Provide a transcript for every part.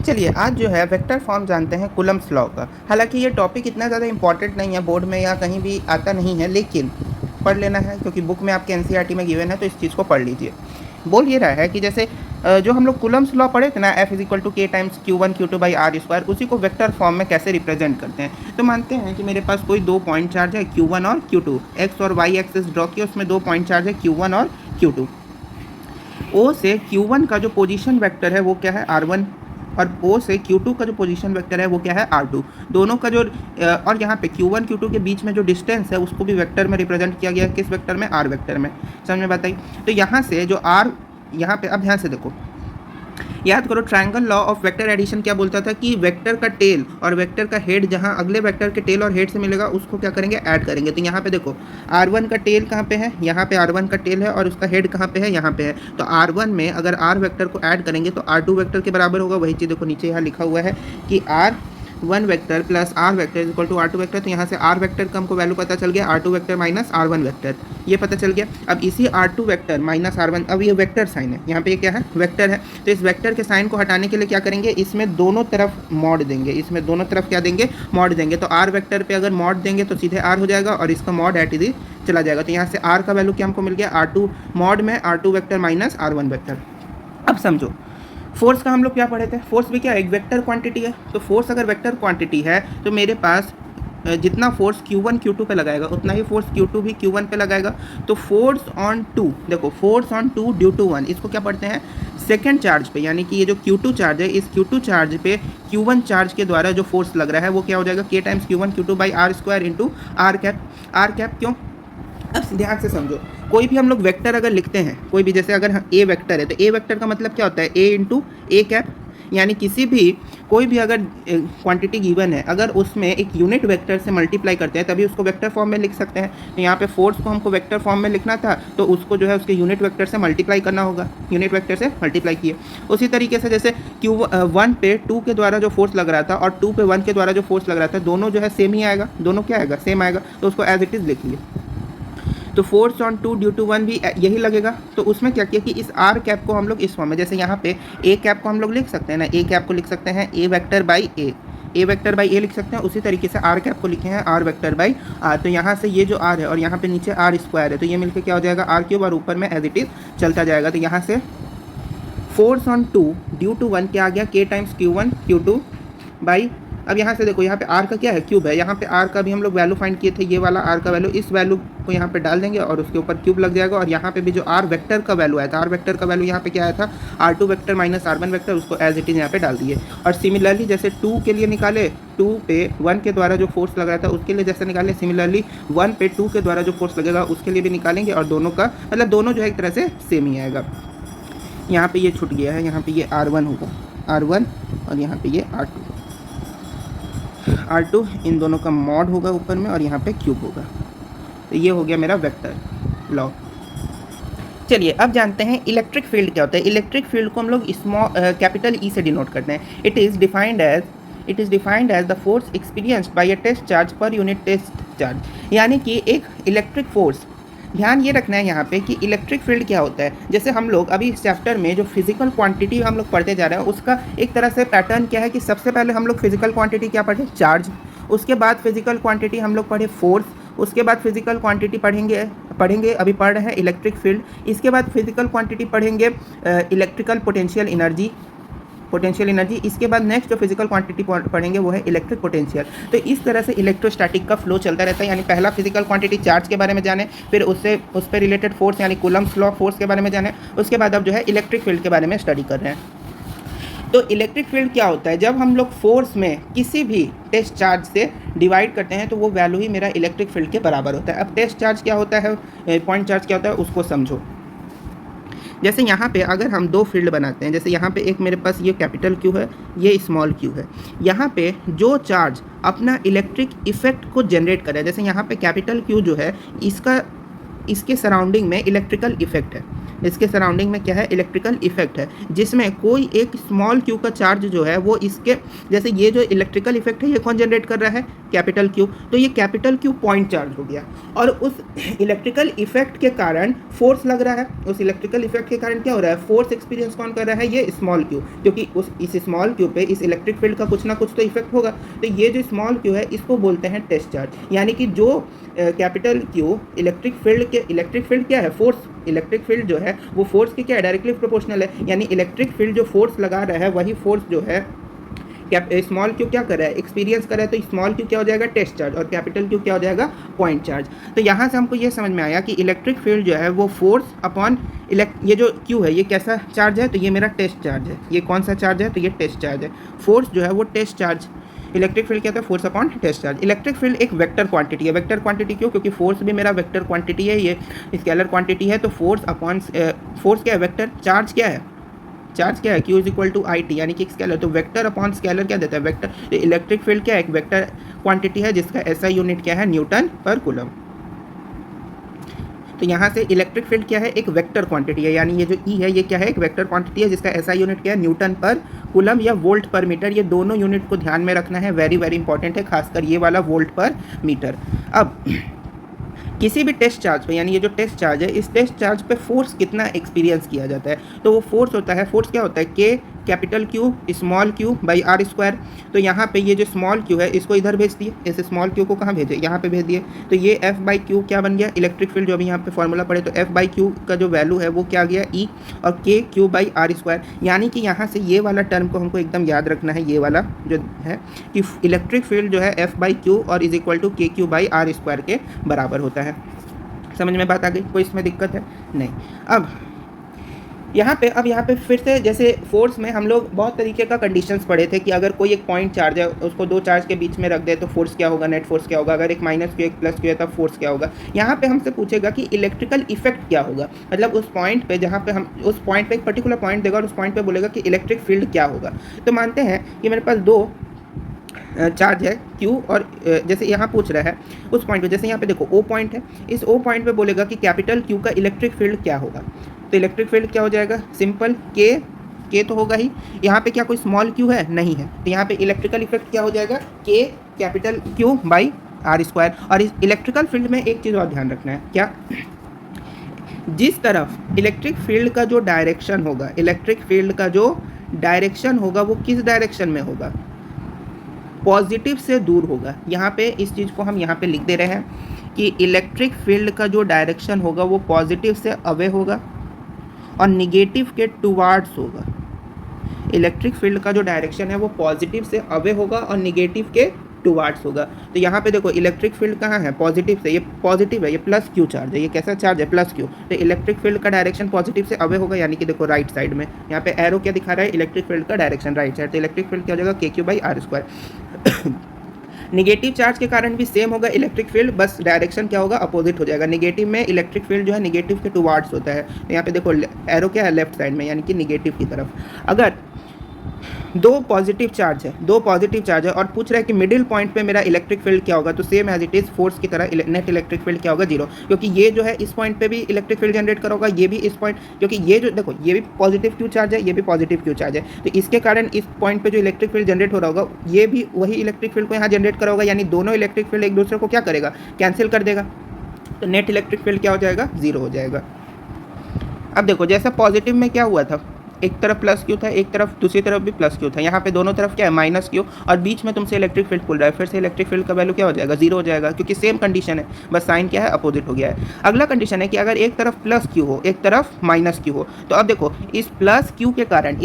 चलिए आज जो है वेक्टर फॉर्म जानते हैं कूलम्ब्स लॉ का। हालांकि ये टॉपिक इतना ज़्यादा इंपॉर्टेंट नहीं है, बोर्ड में या कहीं भी आता नहीं है, लेकिन पढ़ लेना है क्योंकि बुक में आपके एनसीईआरटी में गिवन है, तो इस चीज़ को पढ़ लीजिए। बोल ये रहा है कि जैसे जो हम लोग कूलम्ब्स लॉ पढ़े थे ना, F is equal to K times Q1 Q2 by r square, उसी को वेक्टर फॉर्म में कैसे रिप्रेजेंट करते हैं। तो मानते हैं कि मेरे पास कोई दो पॉइंट चार्ज है Q1 और Q2, एक्स और वाई एक्सिस ड्रॉ किया, उसमें दो पॉइंट चार्ज है Q1 और Q2। O से Q1 का जो पोजीशन वेक्टर है वो क्या है R1, और O से Q2 का जो पोजीशन वेक्टर है वो क्या है R2। दोनों का जो और यहाँ पे Q1 Q2 के बीच में जो डिस्टेंस है उसको भी वेक्टर में रिप्रेजेंट किया गया है। किस वेक्टर में? R वेक्टर में। समझ में बताइए। तो यहाँ से जो R, यहाँ पे अब ध्यान से देखो, याद करो triangle law of vector addition क्या बोलता था कि वेक्टर का टेल और वेक्टर का हेड जहाँ अगले वेक्टर के टेल और हेड से मिलेगा उसको क्या करेंगे? ऐड करेंगे। तो यहाँ पे देखो R1 का टेल कहाँ पे है? यहाँ पे R1 का टेल है, और उसका हेड कहाँ पे है? यहाँ पे है। तो R1 में अगर R वेक्टर को ऐड करेंगे तो R2 वेक्टर के बराबर होगा। वही चीज़ देखो नीचे यहाँ लिखा हुआ है कि R1 vector plus R vector is equal to R2 vector. तो यहाँ से R वेक्टर का हमको वैल्यू पता चल गया, R2 vector minus R1 vector, ये पता चल गया। अब इसी R2 वेक्टर माइनस R1, अब ये वेक्टर साइन है, यहाँ पे ये क्या है? वेक्टर है। तो इस वेक्टर के साइन को हटाने के लिए क्या करेंगे? इसमें दोनों तरफ मॉड देंगे, इसमें दोनों तरफ क्या देंगे? मॉड देंगे। तो R वेक्टर पे अगर मॉड देंगे तो सीधे R हो जाएगा, और इसका मॉड एट इज चला जाएगा। तो यहाँ से R का वैल्यू क्या हमको मिल गया? R2 मॉड में R2 vector minus R1 vector. अब समझो फोर्स का हम लोग क्या पढ़े थे? फोर्स भी क्या एक वेक्टर क्वांटिटी है। तो फोर्स अगर वेक्टर क्वांटिटी है तो मेरे पास जितना फोर्स Q1 Q2 पे लगाएगा उतना ही फोर्स Q2 भी Q1 पे लगाएगा। तो फोर्स ऑन 2, देखो फोर्स ऑन 2 ड्यू टू 1, इसको क्या पढ़ते हैं? सेकेंड चार्ज पे, यानी कि ये जो Q2 चार्ज है, इस Q2 चार्ज पे Q1 चार्ज के द्वारा जो फोर्स लग रहा है वो क्या हो जाएगा? K times Q1 Q2 by r square into r cap. R cap क्यों? अब ध्यान से समझो, कोई भी हम लोग वेक्टर अगर लिखते हैं, कोई भी, जैसे अगर ए वेक्टर है तो ए वेक्टर का मतलब क्या होता है? ए इंटू ए कैप। यानी किसी भी कोई भी अगर क्वांटिटी गिवन है, अगर उसमें एक यूनिट वेक्टर से मल्टीप्लाई करते हैं तभी उसको वेक्टर फॉर्म में लिख सकते हैं। तो यहाँ पे फोर्स को हमको वेक्टर फॉर्म में लिखना था, तो उसको जो है उसके यूनिट वेक्टर से मल्टीप्लाई करना होगा। यूनिट वेक्टर से मल्टीप्लाई किए। उसी तरीके से जैसे Q1 पे 2 के द्वारा जो फोर्स लग रहा था और 2 पे 1 के द्वारा जो फोर्स लग रहा था, दोनों जो है सेम ही आएगा, दोनों क्या आएगा? सेम आएगा। तो उसको एज इट इज़ लिख लिए। तो फोर्स ऑन 2 ड्यू टू 1 भी यही लगेगा। तो उसमें क्या किया कि इस आर कैप को हम लोग इस फॉर्म में, जैसे यहाँ पे ए कैप को हम लोग लिख सकते हैं ना, ए कैप को लिख सकते हैं a vector by a, a vector by a लिख सकते हैं। उसी तरीके से आर कैप को लिखे हैं आर वेक्टर बाई आर। तो यहाँ से ये जो आर है और यहाँ पे नीचे आर स्क्वायर है, तो ये मिलकर क्या हो जाएगा? आर क्यूब, और ऊपर में एज इट इज चलता जाएगा। तो यहाँ से फोर्स ऑन 2 ड्यू टू 1 क्या आ गया? K times Q1 Q2 by, अब यहाँ से देखो यहाँ पे R का क्या है? क्यूब है। यहाँ पे R का भी हम लोग वैल्यू फाइंड किए थे, ये वाला R का वैल्यू, इस वैल्यू को यहाँ पे डाल देंगे और उसके ऊपर क्यूब लग जाएगा। और यहाँ पे भी जो R वेक्टर का वैल्यू आया था, R वेक्टर का वैल्यू यहाँ पे क्या आया था? R2 vector minus R1 vector, उसको एज इट इज यहाँ पे डाल दिए। और सिमिलरली जैसे 2 के लिए निकाले, 2 पे 1 के द्वारा जो फोर्स लग रहा था उसके लिए जैसे निकाले, सिमिलरली 1 पे 2 के द्वारा जो फोर्स लगेगा उसके लिए भी निकालेंगे, और दोनों का मतलब दोनों जो है एक तरह से सेम ही आएगा। यहाँ पे ये छूट गया है, यहाँ पे ये R1 होगा, R1, और यहाँ पे ये R2, इन दोनों का मॉड होगा ऊपर में, और यहाँ पे क्यूब होगा। तो ये हो गया मेरा वेक्टर लॉ। चलिए अब जानते हैं इलेक्ट्रिक फील्ड क्या होता है। इलेक्ट्रिक फील्ड को हम लोग कैपिटल ई से डिनोट करते हैं। It is defined as the force experienced by a test charge per unit test charge. यानी कि एक इलेक्ट्रिक फोर्स, ध्यान ये रखना है यहाँ पे कि इलेक्ट्रिक फील्ड क्या होता है। जैसे हम लोग अभी इस चैप्टर में जो फिजिकल क्वांटिटी हम लोग पढ़ते जा रहे हैं उसका एक तरह से पैटर्न क्या है कि सबसे पहले हम लोग फिजिकल क्वांटिटी क्या पढ़े? चार्ज। उसके बाद फिजिकल क्वांटिटी हम लोग पढ़े फोर्स। उसके बाद फिजिकल क्वांटिटी पढ़ेंगे अभी पढ़ रहे हैं इलेक्ट्रिक फील्ड। इसके बाद फिजिकल क्वांटिटी पढ़ेंगे इलेक्ट्रिकल पोटेंशियल एनर्जी। इसके बाद नेक्स्ट जो फिजिकल क्वांटिटी पढ़ेंगे वो है इलेक्ट्रिक पोटेंशियल। तो इस तरह से इलेक्ट्रोस्टैटिक का फ्लो चलता रहता है। यानी पहला फिजिकल क्वांटिटी चार्ज के बारे में जाने, फिर उस पर रिलेटेड फोर्स यानी कूलम्ब्स लॉ फोर्स के बारे में जाने, उसके बाद अब जो है इलेक्ट्रिक फील्ड के बारे में स्टडी कर रहे हैं। तो इलेक्ट्रिक फील्ड क्या होता है? जब हम लोग फोर्स में किसी भी टेस्ट चार्ज से डिवाइड करते हैं तो वो वैल्यू ही मेरा इलेक्ट्रिक फील्ड के बराबर होता है। अब टेस्ट चार्ज क्या होता है, पॉइंट चार्ज क्या होता है, उसको समझो। जैसे यहाँ पे अगर हम दो फील्ड बनाते हैं, जैसे यहाँ पे एक मेरे पास ये कैपिटल क्यू है, ये स्मॉल क्यू है। यहाँ पे जो चार्ज अपना इलेक्ट्रिक इफेक्ट को जनरेट कर रहा है, जैसे यहाँ पे कैपिटल क्यू जो है इसके सराउंडिंग में इलेक्ट्रिकल इफेक्ट है। इसके सराउंडिंग में क्या है? इलेक्ट्रिकल इफेक्ट है, जिसमें कोई एक स्मॉल क्यू का चार्ज जो है वो इसके, जैसे ये जो इलेक्ट्रिकल इफेक्ट है ये कौन जनरेट कर रहा है? कैपिटल क्यू, तो ये कैपिटल क्यू पॉइंट चार्ज हो गया और उस इलेक्ट्रिकल इफेक्ट के कारण फोर्स लग रहा है। उस इलेक्ट्रिकल इफेक्ट के कारण क्या हो रहा है, फोर्स एक्सपीरियंस कौन कर रहा है, ये स्मॉल क्यू, क्योंकि इस स्मॉल क्यू पे इस इलेक्ट्रिक फील्ड का कुछ ना कुछ तो इफेक्ट होगा। तो ये जो स्मॉल क्यू है इसको बोलते हैं टेस्ट चार्ज, यानी कि जो कैपिटल क्यू इलेक्ट्रिक फील्ड क्या है, फोर्स, इलेक्ट्रिक फील्ड जो है वो फोर्स के क्या है, डायरेक्टली प्रोपोर्शनल है, यानी इलेक्ट्रिक फील्ड जो फोर्स लगा रहा है वही फोर्स जो है स्मॉल क्यू क्या कर रहा है, एक्सपीरियंस कर रहा है। तो स्मॉल क्यू क्या हो जाएगा, टेस्ट चार्ज, और कैपिटल क्यू क्या हो जाएगा, पॉइंट चार्ज। तो यहाँ से हमको ये समझ में आया कि इलेक्ट्रिक फील्ड जो है वो फोर्स अपॉन ये जो क्यू है ये कैसा चार्ज है, तो ये मेरा टेस्ट चार्ज है। ये कौन सा चार्ज है, तो ये टेस्ट चार्ज है। फोर्स जो है वो टेस्ट चार्ज, इलेक्ट्रिक फील्ड क्या था, force upon test charge. Electric field एक वेक्टर क्वांटिटी है। वेक्टर क्वांटिटी क्यों, क्योंकि फोर्स भी मेरा वेक्टर क्वांटिटी है, ये स्केलर क्वांटिटी है। तो फोर्स अपॉन फोर्स क्या है, वेक्टर, चार्ज क्या है, चार्ज क्या है, Q is equal to I T, यानी कि स्केलर। तो वेक्टर अपॉन स्केलर क्या देता है, वेक्टर। तो इलेक्ट्रिक फील्ड क्या है, एक वेक्टर क्वांटिटी है जिसका SI यूनिट क्या है, न्यूटन पर कूलम। तो यहाँ से इलेक्ट्रिक फील्ड क्या है, एक वेक्टर क्वांटिटी है, यानी ये जो E है ये क्या है, एक वेक्टर क्वांटिटी है जिसका SI यूनिट क्या है, न्यूटन पर कूलम या वोल्ट पर मीटर। ये दोनों यूनिट को ध्यान में रखना है, वेरी वेरी इंपॉर्टेंट है, खासकर ये वाला वोल्ट पर मीटर। अब किसी भी टेस्ट चार्ज पे, यानी ये जो टेस्ट चार्ज है, इस टेस्ट चार्ज पे फोर्स कितना एक्सपीरियंस किया जाता है, तो वो फोर्स होता है, फोर्स क्या होता है, K capital Q small q by r square. तो यहाँ पे ये जो स्मॉल q है इसको इधर भेज दिए, इस स्मॉल q को कहाँ भेजे, यहाँ पे भेज दिए। तो ये F बाई क्यू क्या बन गया, इलेक्ट्रिक फील्ड जो अभी यहाँ पे फॉर्मूला पड़े, तो F बाई क्यू का जो वैल्यू है वो क्या आ गया, E, और K Q by r square. यानी कि यहाँ से ये वाला टर्म को हमको एकदम याद रखना है, ये वाला जो है कि इलेक्ट्रिक फील्ड जो है F बाई क्यू और is equal to K Q by r square के बराबर होता है। समझ में बात आ गई, कोई इसमें दिक्कत है नहीं। अब यहाँ पे फिर से जैसे फोर्स में हम लोग बहुत तरीके का कंडीशंस पढ़े थे कि अगर कोई एक पॉइंट चार्ज है उसको दो चार्ज के बीच में रख दे तो फोर्स क्या होगा, नेट फोर्स क्या होगा। अगर एक माइनस क्यू एक प्लस क्यू है तब फोर्स क्या होगा। यहाँ पे हमसे पूछेगा कि इलेक्ट्रिकल इफेक्ट क्या होगा, मतलब उस पॉइंट पे जहाँ पे हम उस पॉइंट पे एक पर्टिकुलर पॉइंट देगा और उस पॉइंट पे बोलेगा कि इलेक्ट्रिक फील्ड क्या होगा। तो मानते हैं कि मेरे पास दो चार्ज है Q और जैसे यहाँ पूछ रहा है उस पॉइंट पे, जैसे यहाँ पे देखो O पॉइंट है, इस O पॉइंट पे बोलेगा कि कैपिटल Q का इलेक्ट्रिक फील्ड क्या होगा। तो इलेक्ट्रिक फील्ड क्या हो जाएगा, सिंपल K तो होगा ही। यहाँ पे क्या कोई स्मॉल q है, नहीं है, तो यहाँ पे इलेक्ट्रिकल इफेक्ट क्या हो जाएगा, K capital Q by r square. और इस इलेक्ट्रिकल फील्ड में एक चीज़ और ध्यान रखना है, क्या, जिस तरफ इलेक्ट्रिक फील्ड का जो डायरेक्शन होगा, इलेक्ट्रिक फील्ड का जो डायरेक्शन होगा वो किस डायरेक्शन में होगा, पॉजिटिव से दूर होगा। यहाँ पे इस चीज़ को हम यहाँ पे लिख दे रहे हैं कि इलेक्ट्रिक फील्ड का जो डायरेक्शन होगा वो पॉजिटिव से अवे होगा और निगेटिव के टुवार्ड्स होगा। इलेक्ट्रिक फील्ड का जो डायरेक्शन है वो पॉजिटिव से अवे होगा और निगेटिव के टुवार्ड्स होगा। तो यहाँ पे देखो इलेक्ट्रिक फील्ड कहाँ है, पॉजिटिव से, ये पॉजिटिव है, ये प्लस क्यू चार्ज है, ये कैसा चार्ज है, प्लस क्यू। तो इलेक्ट्रिक फील्ड का डायरेक्शन पॉजिटिव से अवे होगा, यानी कि देखो राइट साइड में यहाँ पे एरो क्या दिखा रहा है, इलेक्ट्रिक फील्ड का डायरेक्शन राइट साइड। तो इलेक्ट्रिक फील्ड क्या हो जाएगा, KQ by r square. Negative charge के कारण भी सेम होगा इलेक्ट्रिक फील्ड, बस डायरेक्शन क्या होगा, अपोजिट हो जाएगा। निगेटिव में इलेक्ट्रिक फील्ड जो है निगेटिव के टुवार्ड्स होता है। तो यहाँ पे देखो एरो क्या है, लेफ्ट साइड में, यानी कि निगेटिव की तरफ। अगर दो पॉजिटिव चार्ज है और पूछ रहा है कि मिडिल पॉइंट पे मेरा इलेक्ट्रिक फील्ड क्या होगा, तो same as it is force की तरह नेट इलेक्ट्रिक फील्ड क्या होगा, जीरो, क्योंकि ये जो है इस पॉइंट पे भी इलेक्ट्रिक फील्ड जनरेट करोगा, ये भी इस पॉइंट, क्योंकि ये जो देखो ये भी पॉजिटिव क्यू चार्ज है, ये भी पॉजिटिव क्यू चार्ज है, तो इसके कारण इस पॉइंट पे जो इलेक्ट्रिक फील्ड जनरेट हो रहा होगा ये भी वही इलेक्ट्रिक फील्ड को यहाँ जनरेट करा होगा, यानी दोनों इलेक्ट्रिक फील्ड एक दूसरे को क्या करेगा, कैंसिल कर देगा। तो नेट इलेक्ट्रिक फील्ड क्या हो जाएगा, जीरो हो जाएगा। अब देखो जैसा पॉजिटिव में क्या हुआ था, एक तरफ प्लस क्यू था, एक तरफ दूसरी तरफ भी प्लस क्यू था, यहाँ पे दोनों तरफ क्या है, माइनस क्यू, और बीच में तुमसे इलेक्ट्रिक फील्ड खुल रहा है, फिर से इलेक्ट्रिक फील्ड का वैल्यू क्या हो जाएगा, जीरो हो जाएगा, क्योंकि सेम कंडीशन है, बस साइन क्या है, अपोजिट हो गया है। अगला कंडीशन है कि अगर एक तरफ प्लस क्यू हो एक तरफ माइनस क्यू हो, तो अब देखो इस प्लस क्यू के कारण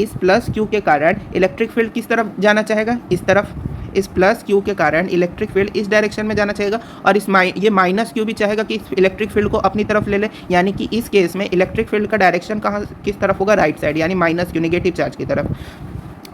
इलेक्ट्रिक फील्ड किस तरफ जाना चाहेगा, इस तरफ। इस प्लस क्यू के कारण इलेक्ट्रिक फील्ड इस डायरेक्शन में जाना चाहेगा, और इस ये माइनस क्यू भी चाहेगा कि इस इलेक्ट्रिक फील्ड को अपनी तरफ ले ले, यानी कि इस केस में इलेक्ट्रिक फील्ड का डायरेक्शन कहाँ किस तरफ होगा, राइट साइड, यानी माइनस क्यू नेगेटिव चार्ज की तरफ।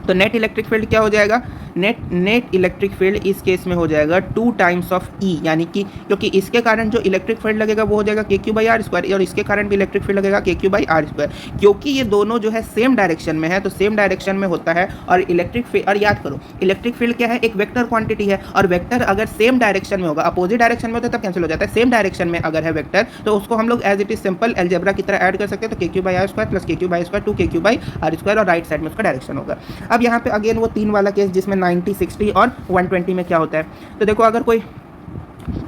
तो नेट इलेक्ट्रिक फील्ड क्या हो जाएगा, नेट इलेक्ट्रिक फील्ड इस केस में हो जाएगा 2 टाइम्स ऑफ E, यानी कि क्योंकि इसके कारण जो इलेक्ट्रिक फील्ड लगेगा वो हो जाएगा KQ बाई आर स्क्वायर, और इसके कारण भी इलेक्ट्रिक फील्ड लगेगा KQ बाई आर स्क्वायर, क्योंकि ये दोनों जो है सेम डायरेक्शन में है, तो सेम डायरेक्शन में होता है। और इलेक्ट्रिक फील्ड, और याद करो इलेक्ट्रिक फील्ड क्या है, एक वेक्टर क्वांटिटी है, और वेक्टर अगर सेम डायरेक्शन में होगा, अपोजिट डायरेक्शन में होता है तब कैंसिल हो जाता है, सेम डायरेक्शन में अगर है वेक्टर तो उसको हम लोग as it is simple algebra की तरह ऐड कर सकते हैं। तो KQ by r square plus KQ by square 2 KQ by r square, और राइट साइड में उसका डायरेक्शन होगा। अब यहाँ पे अगेन वो 3 वाला केस जिसमें 90, 60 और 120 में क्या होता है। तो देखो अगर कोई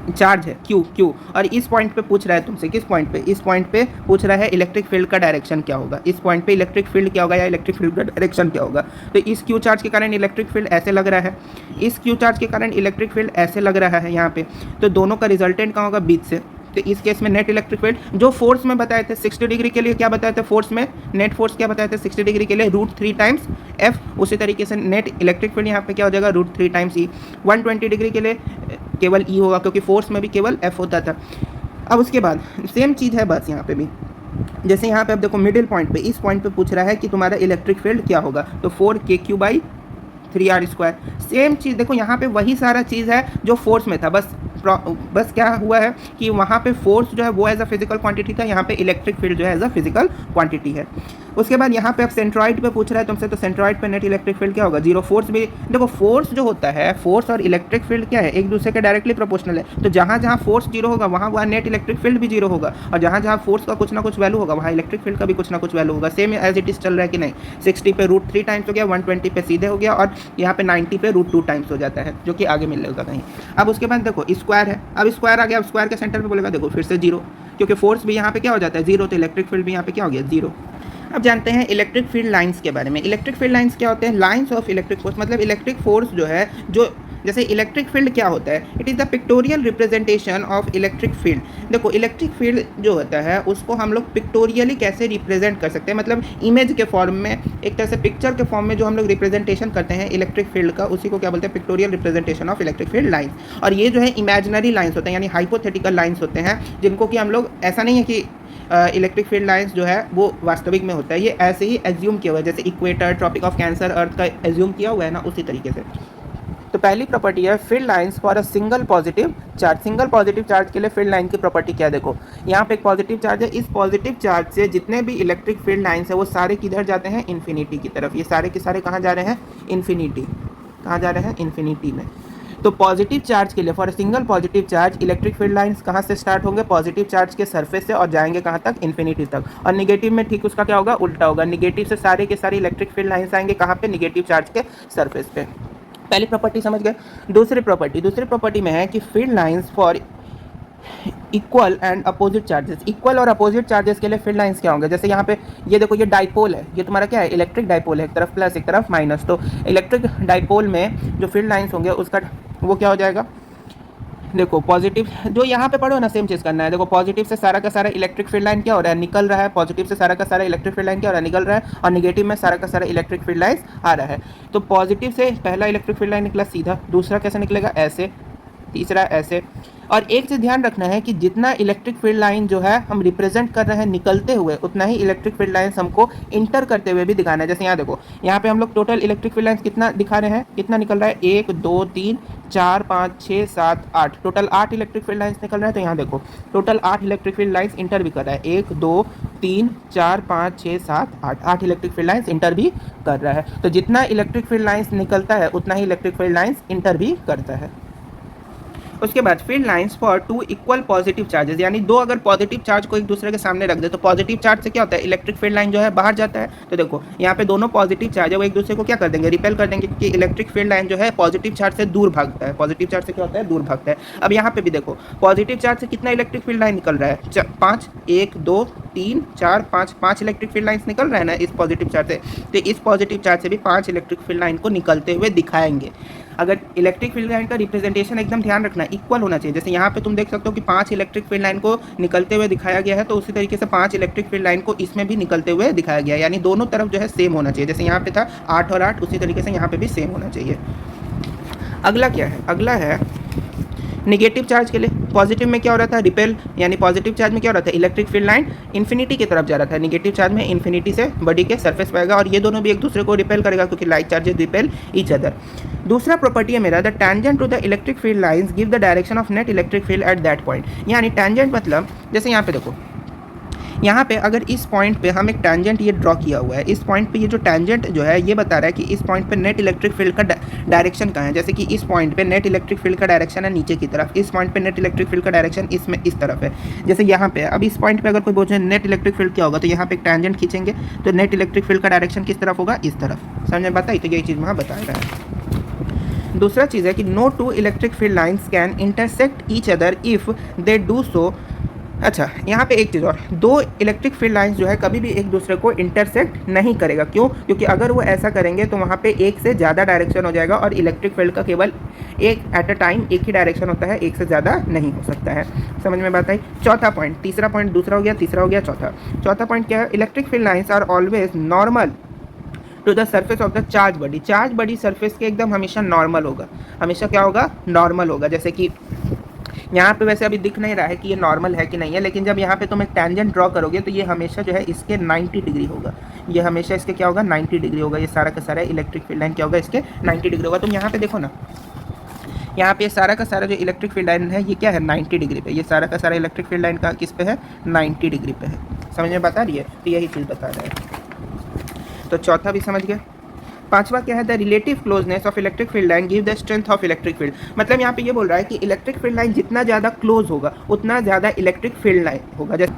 चार्ज है क्यू और इस पॉइंट पे पूछ रहा है तुमसे, किस पॉइंट पे, इस पॉइंट पे पूछ रहा है इलेक्ट्रिक फील्ड का डायरेक्शन क्या होगा, इस पॉइंट पे इलेक्ट्रिक फील्ड क्या होगा या इलेक्ट्रिक फील्ड का डायरेक्शन क्या होगा। तो इस क्यू चार्ज के कारण इलेक्ट्रिक फील्ड ऐसे लग रहा है, इस क्यू चार्ज के कारण इलेक्ट्रिक फील्ड ऐसे लग रहा है यहाँ पे। तो दोनों का रिजल्टेंट कहाँ होगा, बीच से। तो इस केस में नेट इलेक्ट्रिक फील्ड जो फोर्स में बताए थे 60 डिग्री के लिए, क्या बताए थे फोर्स में, नेट फोर्स क्या बताए थे 60 डिग्री के लिए √3 टाइम्स एफ, उसी तरीके से नेट इलेक्ट्रिक फील्ड यहाँ पे क्या हो जाएगा √3 टाइम्स ई। 120 डिग्री के लिए केवल ई होगा क्योंकि फोर्स में भी केवल एफ होता था। अब उसके बाद सेम चीज़ है बस यहाँ पे भी, जैसे यहाँ पे अब देखो मिडिल पॉइंट पे, इस पॉइंट पे पूछ रहा है कि तुम्हारा इलेक्ट्रिक फील्ड क्या होगा, तो 4kq/3r²। सेम चीज़ देखो यहाँ पे वही सारा चीज़ है जो फोर्स में था, बस क्या हुआ है कि वहाँ पे फोर्स जो है वो एज अ फिजिकल क्वांटिटी था, यहाँ पे इलेक्ट्रिक फील्ड जो है एज अ फिजिकल क्वांटिटी है। उसके बाद यहाँ पे अब सेंट्रॉइड पे पूछ रहा है तुमसे, तो सेंट्रॉइड पे नेट इलेक्ट्रिक फील्ड क्या होगा, 0। फोर्स भी देखो, फोर्स जो होता है, फोर्स और इलेक्ट्रिक फील्ड क्या है, एक दूसरे के डायरेक्टली प्रोपोर्शनल है। तो जहाँ जहाँ फोर्स 0 होगा वहाँ नेट इलेक्ट्रिक फील्ड भी 0 होगा, और जहाँ जहाँ फोर्स का कुछ ना कुछ वैल्यू होगा वहाँ इलेक्ट्रिक फील्ड का भी कुछ ना कुछ वैल्यू होगा। सेम एज इट इज चल रहा है कि नहीं, 60 पे √3 टाइम्स हो गया, 120 पे सीधे हो गया, और यहाँ पे 90 पे √2 टाइम्स हो जाता है, जो कि आगे मिलेगा कहीं। अब उसके बाद देखो स्क्वायर है, अब स्क्वायर आ गया, अब स्क्वायर के सेंटर पे बोलेगा देखो फिर से 0, क्योंकि फोर्स भी यहाँ पे क्या हो जाता है 0, तो इलेक्ट्रिक फील्ड भी यहाँ पे क्या हो गया 0। अब जानते हैं इलेक्ट्रिक फील्ड लाइंस के बारे में। इलेक्ट्रिक फील्ड लाइंस क्या होते हैं, लाइंस ऑफ इलेक्ट्रिक फोर्स, मतलब इलेक्ट्रिक फोर्स जो है, जो जैसे इलेक्ट्रिक फील्ड क्या होता है, it is the pictorial representation of electric field. देखो इलेक्ट्रिक फील्ड जो होता है उसको हम लोग पिक्टोरियली कैसे रिप्रेजेंट कर सकते हैं, मतलब इमेज के फॉर्म में, एक तरह से पिक्चर के फॉर्म में जो हम लोग रिप्रेजेंटेशन करते हैं इलेक्ट्रिक फील्ड का, उसी को क्या बोलते हैं, pictorial representation of electric field lines. और ये जो है इमेजिनरी लाइंस होते हैं, यानी हाइपोथेटिकल लाइंस होते हैं, जिनको कि हम लोग, ऐसा नहीं है कि इलेक्ट्रिक फील्ड लाइंस जो है वो वास्तविक में होता है, ये ऐसे ही एज्यूम किया हुआ है, जैसे इक्वेटर, ट्रॉपिक ऑफ कैंसर, अर्थ का एज्यूम किया हुआ है ना, उसी तरीके से। तो पहली प्रॉपर्टी है field lines for a single positive charge. Single positive charge के लिए फील्ड लाइन की प्रॉपर्टी क्या है, देखो यहाँ पे एक पॉजिटिव चार्ज है, इस पॉजिटिव चार्ज से जितने भी इलेक्ट्रिक फील्ड लाइंस है वो सारे किधर जाते हैं, इन्फिनिटी की तरफ। ये सारे के सारे कहाँ जा रहे हैं, इन्फिनिटी। कहाँ जा रहे हैं, इन्फिनिटी में। तो पॉजिटिव चार्ज के लिए, for single positive charge, electric field lines कहाँ से स्टार्ट होंगे, पॉजिटिव चार्ज के सरफेस से, और जाएंगे कहाँ तक, इन्फिनिटी तक। और निगेटिव में ठीक उसका क्या होगा, उल्टा होगा, निगेटिव से सारे के सारे इलेक्ट्रिक फील्ड लाइंस आएंगे कहाँ पे, निगेटिव चार्ज के सरफेस पे। पहली प्रॉपर्टी समझ गए। दूसरी प्रॉपर्टी में है कि field lines for equal and opposite charges, equal और अपोजिट चार्जेस के लिए फील्ड लाइंस क्या होंगे, जैसे यहाँ पे ये देखो, ये डाइपोल है, ये तुम्हारा क्या है, इलेक्ट्रिक डाइपोल है, एक तरफ प्लस एक तरफ माइनस। तो इलेक्ट्रिक डाइपोल में जो फील्ड लाइंस होंगे उसका वो क्या हो जाएगा, देखो पॉजिटिव जो यहाँ पे पढ़ो ना, सेम चीज़ करना है। देखो पॉजिटिव से सारा का सारा इलेक्ट्रिक फील्ड लाइन क्या हो रहा है, निकल रहा है, पॉजिटिव से सारा का सारा इलेक्ट्रिक फील्ड लाइन क्या हो रहा है, निकल रहा है, और निगेटिव में सारा का सारा इलेक्ट्रिक फील्ड लाइन आ रहा है। तो पॉजिटिव से पहला इलेक्ट्रिक फील्ड लाइन निकला सीधा, दूसरा कैसे निकलेगा, ऐसे, तीसरा ऐसे। और एक चीज़ ध्यान रखना है कि जितना इलेक्ट्रिक फील्ड लाइन जो है हम रिप्रेजेंट कर रहे हैं निकलते हुए, उतना ही इलेक्ट्रिक फील्ड लाइन्स हमको इंटर करते हुए भी दिखाना है। जैसे यहाँ देखो, यहाँ पे हम लोग टोटल इलेक्ट्रिक फील्ड लाइन्स कितना दिखा रहे हैं, कितना निकल रहा है, 1 2 3 4 5 6 7 8, टोटल 8 इलेक्ट्रिक फील्ड लाइन्स निकल रहा है। तो यहाँ देखो total 8 electric field lines inter भी कर रहा है, 1 2 3 4 5 6 7 8, 8 इलेक्ट्रिक फील्ड लाइन्स इंटर भी कर रहा है। तो जितना इलेक्ट्रिक फील्ड लाइन्स निकलता है उतना ही इलेक्ट्रिक फील्ड लाइन्स इंटर भी करता है। उसके बाद field lines for 2 equal positive charges, यानी दो अगर पॉजिटिव चार्ज को एक दूसरे के सामने रख दे तो पॉजिटिव चार्ज से क्या होता है, इलेक्ट्रिक फील्ड लाइन जो है बाहर जाता है। तो देखो यहाँ पे दोनों पॉजिटिव चार्ज है वो एक दूसरे को क्या कर देंगे, रिपेल कर देंगे, क्योंकि इलेक्ट्रिक फील्ड लाइन जो है पॉजिटिव चार्ज से दूर भागता है, पॉजिटिव चार्ज से क्या होता है, दूर भागता है। अब यहाँ पे भी देखो पॉजिटिव चार्ज से कितना इलेक्ट्रिक फील्ड लाइन निकल रहा है, 5, 1 2 3 4 5 इलेक्ट्रिक फील्ड लाइन्स निकल रहा है ना इस पॉजिटिव चार्ज से। तो इस पॉजिटिव चार्ज से भी 5 इलेक्ट्रिक फील्ड लाइन को निकलते हुए दिखाएंगे। अगर इलेक्ट्रिक फील्ड लाइन का रिप्रेजेंटेशन एकदम ध्यान रखना इक्वल होना चाहिए, जैसे यहाँ पे तुम देख सकते हो कि 5 इलेक्ट्रिक फील्ड लाइन को निकलते हुए दिखाया गया है, तो उसी तरीके से 5 इलेक्ट्रिक फील्ड लाइन को इसमें भी निकलते हुए दिखाया गया है, यानी दोनों तरफ जो है सेम होना चाहिए। जैसे यहाँ पे था 8 और 8, उसी तरीके से यहाँ पे भी सेम होना चाहिए। अगला क्या है, अगला है नेगेटिव चार्ज के लिए। पॉजिटिव में क्या हो रहा था, रिपेल, यानी पॉजिटिव चार्ज में क्या हो रहा था, इलेक्ट्रिक फील्ड लाइन इन्फिनिटी की तरफ जा रहा था, नेगेटिव चार्ज में इन्फिनिटी से बॉडी के सरफेस पाएगा, और ये दोनों भी एक दूसरे को रिपेल करेगा क्योंकि like charges repel each other. दूसरा प्रॉपर्टी है मेरा, the tangent to the electric field lines give the direction of net electric field at that point. यानी टैंजेंट मतलब जैसे यहाँ पे देखो, यहाँ पे अगर इस पॉइंट पे हम एक टैंजेंट ये ड्रॉ किया हुआ है, इस पॉइंट पे ये जो टैंजेंट जो है ये बता रहा है कि इस पॉइंट पे नेट इलेक्ट्रिक फील्ड का डायरेक्शन कहाँ है। जैसे कि इस पॉइंट पे नेट इलेक्ट्रिक फील्ड का डायरेक्शन है नीचे की तरफ, इस पॉइंट पे नेट इलेक्ट्रिक फील्ड का डायरेक्शन इसमें इस तरफ है। जैसे यहाँ पे अब इस पॉइंट पे अगर कोई पूछे नेट इलेक्ट्रिक फील्ड क्या होगा, तो यहाँ पे एक टैंजेंट खींचेंगे तो नेट इलेक्ट्रिक फील्ड का डायरेक्शन किस तरफ होगा, इस तरफ। समझ में बताइए, तो यही चीज़ वहाँ बता रहा है। दूसरा चीज़ है कि no two electric field lines can intersect each other if they do so. अच्छा, यहाँ पे एक चीज़ और, दो इलेक्ट्रिक फील्ड लाइंस जो है कभी भी एक दूसरे को इंटरसेक्ट नहीं करेगा। क्यों? क्योंकि अगर वो ऐसा करेंगे तो वहाँ पे एक से ज़्यादा डायरेक्शन हो जाएगा, और इलेक्ट्रिक फील्ड का केवल एक एट अ टाइम एक ही डायरेक्शन होता है, एक से ज़्यादा नहीं हो सकता है। समझ में बात आई? चौथा पॉइंट, तीसरा पॉइंट दूसरा हो गया, तीसरा हो गया, चौथा पॉइंट क्या है? Electric field lines are always normal to the surface of the charge body. Charge body surface के एकदम हमेशा नॉर्मल होगा, हमेशा क्या होगा? नॉर्मल होगा। जैसे कि यहाँ पे वैसे अभी दिख नहीं रहा है कि ये नॉर्मल है कि नहीं है, लेकिन जब यहाँ पे तुम एक टेंजेंट ड्रॉ करोगे तो ये हमेशा जो है इसके 90 डिग्री होगा, ये हमेशा इसके क्या होगा? 90 डिग्री होगा। ये सारा का सारा इलेक्ट्रिक फील्ड लाइन क्या होगा? इसके 90 डिग्री होगा। तुम यहाँ पे देखो ना, यहाँ पे सारा का सारा जो इलेक्ट्रिक फील्ड लाइन है ये क्या है? 90 डिग्री पे। ये सारा का सारा इलेक्ट्रिक फील्ड लाइन का किस पे है? 90 डिग्री पे है। समझ में बता रही है? तो यही चीज़ बता रहा है। तो चौथा भी समझ गया। पांचवा क्या है? The relative closeness of electric field line give the strength of electric field. मतलब यहाँ पे ये बोल रहा है कि इलेक्ट्रिक फील्ड लाइन जितना ज़्यादा क्लोज होगा उतना ज़्यादा इलेक्ट्रिक फील्ड लाइन होगा। जैसे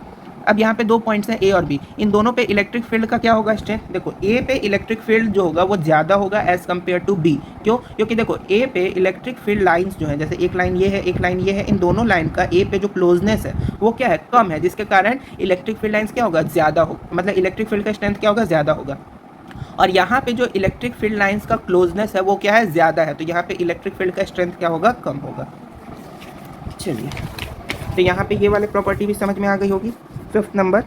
अब यहाँ पे दो पॉइंट्स हैं ए और बी, इन दोनों पे इलेक्ट्रिक फील्ड का क्या होगा? स्ट्रेंथ। देखो ए पे इलेक्ट्रिक फील्ड जो होगा वो ज़्यादा होगा एज कम्पेयर टू बी। क्यों? क्योंकि देखो ए पे इलेक्ट्रिक फील्ड लाइंस जो है, जैसे एक लाइन ये है, एक लाइन ये है, इन दोनों लाइन का ए पे जो क्लोजनेस है वो क्या है? कम है, जिसके कारण इलेक्ट्रिक फील्ड लाइंस क्या होगा? ज़्यादा होगा, मतलब इलेक्ट्रिक फील्ड का स्ट्रेंथ क्या होगा? ज़्यादा होगा। और यहाँ पे जो इलेक्ट्रिक फील्ड लाइंस का क्लोजनेस है वो क्या है? ज़्यादा है, तो यहाँ पे इलेक्ट्रिक फील्ड का स्ट्रेंथ क्या होगा? कम होगा। चलिए, तो यहाँ पे ये वाले प्रॉपर्टी भी समझ में आ गई होगी। Fifth number,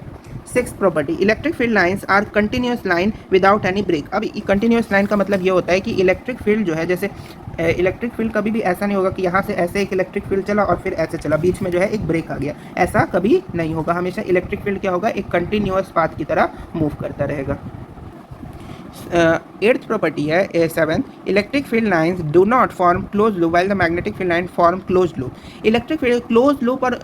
sixth property, electric field lines are continuous line without any break. अब कंटिन्यूस लाइन का मतलब ये होता है कि इलेक्ट्रिक फील्ड जो है, जैसे इलेक्ट्रिक फील्ड कभी भी ऐसा नहीं होगा कि यहाँ से ऐसे एक इलेक्ट्रिक फील्ड चला और फिर ऐसे चला, बीच में जो है एक ब्रेक आ गया, ऐसा कभी नहीं होगा। हमेशा इलेक्ट्रिक फील्ड क्या होगा? एक कंटिन्यूस पाथ की तरह मूव करता रहेगा। एट्थ प्रॉपर्टी है seven, electric field lines do not form close loop while the magnetic field line form close loop. Electric field close loop और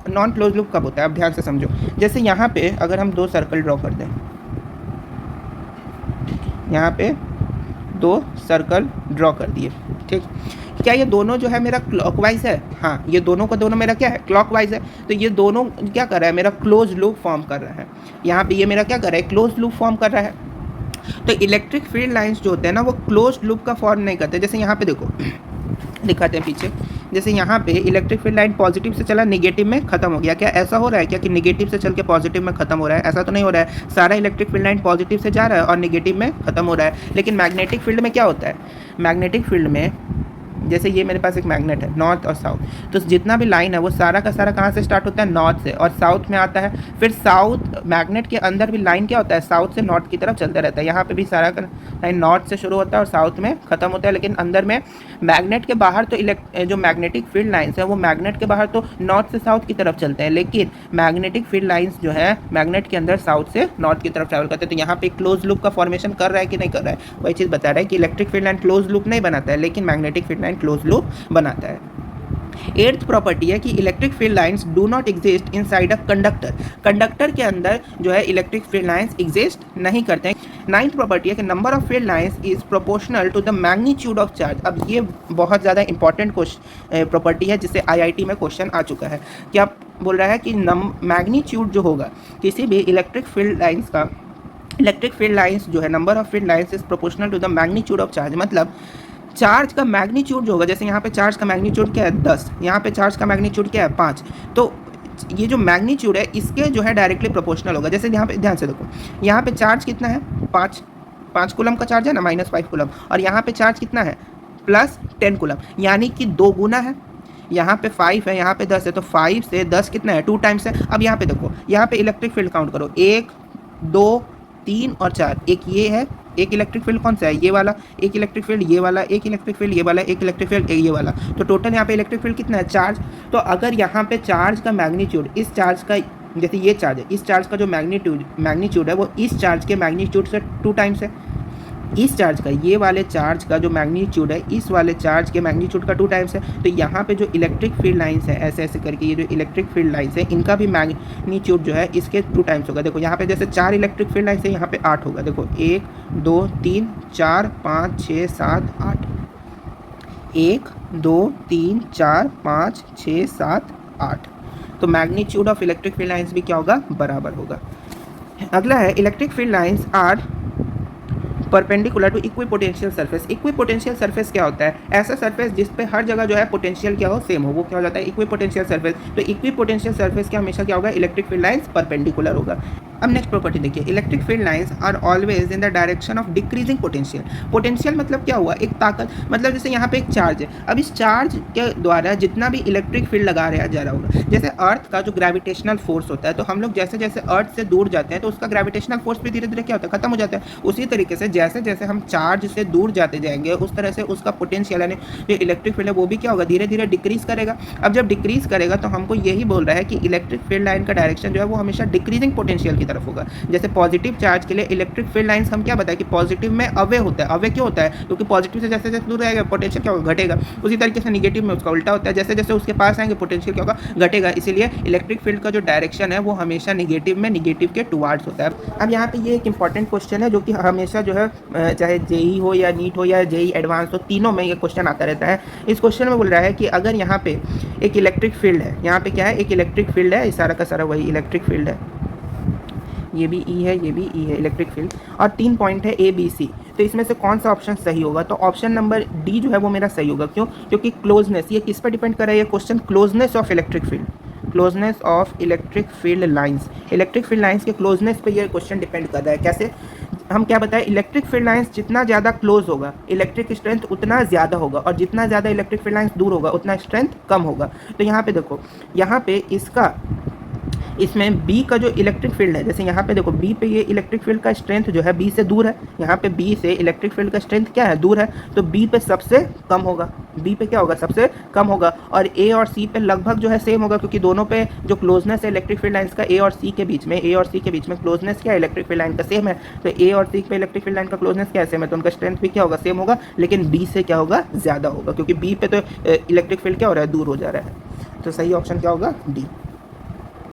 नॉन क्लोज लूप कब होता है? अब ध्यान से समझो। जैसे यहाँ पे अगर हम दो सर्कल ड्रॉ कर दें, यहाँ पे दो सर्कल ड्रॉ कर दिए, ठीक, क्या ये दोनों जो है मेरा क्लॉकवाइज है? हाँ, ये दोनों का दोनों मेरा क्या है? क्लॉकवाइज है। तो ये दोनों क्या कर रहा है? मेरा क्लोज लूप फॉर्म कर रहा है। यहाँ पे ये मेरा क्या कर रहा है? क्लोज लूप फॉर्म कर रहा है। तो इलेक्ट्रिक फील्ड लाइंस जो होते हैं ना वो क्लोज लूप का फॉर्म नहीं करते। जैसे यहाँ पे देखो, दिखाते हैं पीछे, जैसे यहाँ पे इलेक्ट्रिक फील्ड लाइन पॉजिटिव से चला, नेगेटिव में खत्म हो गया। क्या ऐसा हो रहा है क्या कि नेगेटिव से चल के पॉजिटिव में खत्म हो रहा है? ऐसा तो नहीं हो रहा है। सारा इलेक्ट्रिक फील्ड लाइन पॉजिटिव से जा रहा है और नेगेटिव में खत्म हो रहा है। लेकिन मैग्नेटिक फील्ड में क्या होता है? मैग्नेटिक फील्ड में जैसे ये मेरे पास एक मैग्नेट है, नॉर्थ और साउथ, तो जितना भी लाइन है वो सारा का सारा कहाँ से स्टार्ट होता है? नॉर्थ से, और साउथ में आता है। फिर साउथ मैग्नेट के अंदर भी लाइन क्या होता है? साउथ से नॉर्थ की तरफ चलता रहता है। यहाँ पे भी सारा का लाइन नॉर्थ से शुरू होता है और साउथ में खत्म होता है। लेकिन अंदर में मैग्नेट के बाहर तो जो मैग्नेटिक फील्ड लाइन्स है वो मैग्नेट के बाहर तो नॉर्थ से साउथ की तरफ चलते हैं, लेकिन मैग्नेटिक फील्ड लाइन्स जो है मैग्नेट के अंदर साउथ से नॉर्थ की तरफ ट्रैवल करते हैं। तो यहाँ पे क्लोज लूप का फॉर्मेशन कर रहा है कि नहीं कर रहा है? वही चीज़ बता रहा है कि electric field line close loop नहीं बनाता है, लेकिन magnetic field line close loop बनाता है। एट्थ प्रॉपर्टी है कि electric field lines do not exist inside a conductor. Conductor के अंदर जो है इलेक्ट्रिक फील्ड लाइंस एग्जिस्ट नहीं करते हैं। नाइन्थ प्रॉपर्टी है कि number of field lines is proportional to the magnitude of charge. अब ये बहुत ज़्यादा इंपॉर्टेंट प्रॉपर्टी है जिससे आईआईटी में क्वेश्चन आ चुका है। क्या बोल रहा है कि मैग्नीट्यूड जो होगा किसी भी इलेक्ट्रिक फील्ड लाइंस का, इलेक्ट्रिक फील्ड लाइंस जो है number of field lines is proportional to the magnitude of charge. मतलब चार्ज का मैग्नीट्यूड जो होगा, जैसे यहाँ पे चार्ज का मैग्नीट्यूड क्या है? 10, यहाँ पे चार्ज का मैग्नीट्यूड क्या है? 5। तो ये जो मैग्नीट्यूड है इसके जो है डायरेक्टली प्रोपोर्शनल होगा। जैसे यहाँ पे ध्यान से देखो, यहाँ पे चार्ज कितना है? 5 कूलम का चार्ज है ना, -5 कूलम, और यहाँ पे चार्ज कितना है? +10 कूलम, यानी कि 2 गुना है। यहाँ पे 5 है, यहाँ पे 10 है, तो 5 से 10 कितना है? 2 टाइम्स है। अब यहाँ पे देखो, यहाँ पे इलेक्ट्रिक फील्ड काउंट करो, 1 2 3 और 4। एक ये है, एक इलेक्ट्रिक फील्ड कौन सा है? ये वाला। एक इलेक्ट्रिक फील्ड ये वाला, एक इलेक्ट्रिक फील्ड ये वाला, एक इलेक्ट्रिक फील्ड ये वाला। तो टोटल यहाँ पे इलेक्ट्रिक फील्ड कितना है? चार्ज। तो अगर यहाँ पे चार्ज का मैग्नीट्यूड, इस चार्ज का, जैसे ये चार्ज है, इस चार्ज का जो मैग्नीट्यूड है वो इस चार्ज के मैग्नीट्यूड से 2 टाइम्स है। इस चार्ज का, ये वाले चार्ज का जो मैग्नीट्यूड है इस वाले चार्ज के मैग्नीट्यूड का 2 टाइम्स है। तो यहाँ पे जो इलेक्ट्रिक फील्ड लाइंस है, ऐसे ऐसे करके ये जो इलेक्ट्रिक फील्ड लाइंस है इनका भी मैग्नीट्यूड जो है इसके 2 टाइम्स होगा। देखो यहाँ पे जैसे 4 इलेक्ट्रिक फील्ड लाइंस है, यहाँ पे 8 होगा। देखो 1 2 3 4 5 6 7 8, 1 2 3 4 5 6 7 8। तो magnitude of electric field lines भी क्या होगा? बराबर होगा। अगला है electric field lines are perpendicular to equipotential surface. Equipotential surface क्या होता है? ऐसा सरफेस जिस पे हर जगह जो है पोटेंशियल क्या हो, सेम हो, वो क्या हो जाता है? Equipotential surface. तो इक्विपोटेंशियल सरफेस क्या हमेशा क्या होगा? इलेक्ट्रिक फील्ड लाइंस परपेंडिकुलर होगा। अब नेक्स्ट प्रॉपर्टी देखिए, electric field lines are always in the direction of decreasing potential. Potential मतलब क्या हुआ? एक ताकत, मतलब जैसे यहाँ पे एक चार्ज है, अब इस चार्ज के द्वारा जितना भी इलेक्ट्रिक फील्ड लगा रहा जा रहा होगा, जैसे अर्थ का जो ग्रेविटेशनल फोर्स होता है, तो हम लोग जैसे जैसे अर्थ से दूर जाते हैं तो उसका ग्रेविटेशनल फोर्स भी धीरे धीरे क्या होता है? खत्म हो जाता है। उसी तरीके से जैसे जैसे हम चार्ज से दूर जाते जाएंगे उस तरह से उसका पोटेंशियल यानी जो इलेक्ट्रिक फील्ड है वो भी क्या होगा? धीरे धीरे डिक्रीज करेगा। अब जब डिक्रीज करेगा तो हमको यही बोल रहा है कि इलेक्ट्रिक फील्ड लाइन का डायरेक्शन जो है वो हमेशा डिक्रीजिंग पोटेंशियल की तरफ होगा। जैसे पॉजिटिव चार्ज के लिए इलेक्ट्रिक फील्ड लाइंस हम क्या बताएं कि पॉजिटिव में अवे होता है। अवे क्यों होता है? क्योंकि पॉजिटिव से जैसे जैसे दूर रहेगा पोटेंशियल क्या होगा? घटेगा। उसी तरीके से निगेटिव में उसका उल्टा होता है, जैसे जैसे उसके पास आएंगे पोटेंशियल क्या होगा? घटेगा। इसीलिए इलेक्ट्रिक फील्ड का जो डायरेक्शन है वो हमेशा निगेटिव में निगेटिव के टुवार्ड्स होता है। अब यहाँ पे ये एक इंपॉर्टेंट क्वेश्चन है जो कि हमेशा जो है चाहे जेई हो या नीट हो या जेई एडवांस हो, तीनों में ये क्वेश्चन आता रहता है। इस क्वेश्चन में बोल रहा है कि अगर यहाँ पे एक इलेक्ट्रिक फील्ड है, यहाँ पे क्या है? एक इलेक्ट्रिक फील्ड है, इस सारा का सारा वही इलेक्ट्रिक फील्ड है, ये भी ई है, ये भी ई है, इलेक्ट्रिक फील्ड, और 3 पॉइंट है ए बी सी। तो इसमें से कौन सा ऑप्शन सही होगा? तो ऑप्शन नंबर डी जो है वो मेरा सही होगा। क्यों? क्योंकि क्लोजनेस, ये किस पर डिपेंड कर रहा है ये question? Closeness of electric field, closeness of electric field lines, electric field lines के क्लोजनेस पे ये क्वेश्चन डिपेंड कर रहा है। कैसे? हम क्या बताएं? इलेक्ट्रिक फील्ड लाइंस जितना ज़्यादा क्लोज होगा इलेक्ट्रिक स्ट्रेंथ उतना ज़्यादा होगा, और जितना ज़्यादा इलेक्ट्रिक फील्ड लाइंस दूर होगा उतना स्ट्रेंथ कम होगा। तो यहाँ पे देखो, यहाँ पे इसका, इसमें B का जो इलेक्ट्रिक फील्ड है, जैसे यहाँ पे देखो B पे ये इलेक्ट्रिक फील्ड का स्ट्रेंथ जो है B से दूर है, यहाँ पे B से इलेक्ट्रिक फील्ड का स्ट्रेंथ क्या है? दूर है, तो B पे सबसे कम होगा। B पे क्या होगा? सबसे कम होगा। और A और C पे लगभग जो है सेम होगा, क्योंकि दोनों पे जो क्लोजनेस है इलेक्ट्रिक फील्ड लाइन्स का A और C के बीच में, A और C के बीच में क्लोजनेस क्या है? इलेक्ट्रिक फील्ड लाइन का सेम है। तो A और C पे इलेक्ट्रिक फील्ड लाइन का क्लोजनेस क्या है? सेम है, तो उनका स्ट्रेंथ भी क्या होगा? सेम होगा। लेकिन B से क्या होगा? ज़्यादा होगा, क्योंकि B पे तो इलेक्ट्रिक फील्ड क्या हो रहा है? दूर हो जा रहा है। तो सही ऑप्शन क्या होगा? डी।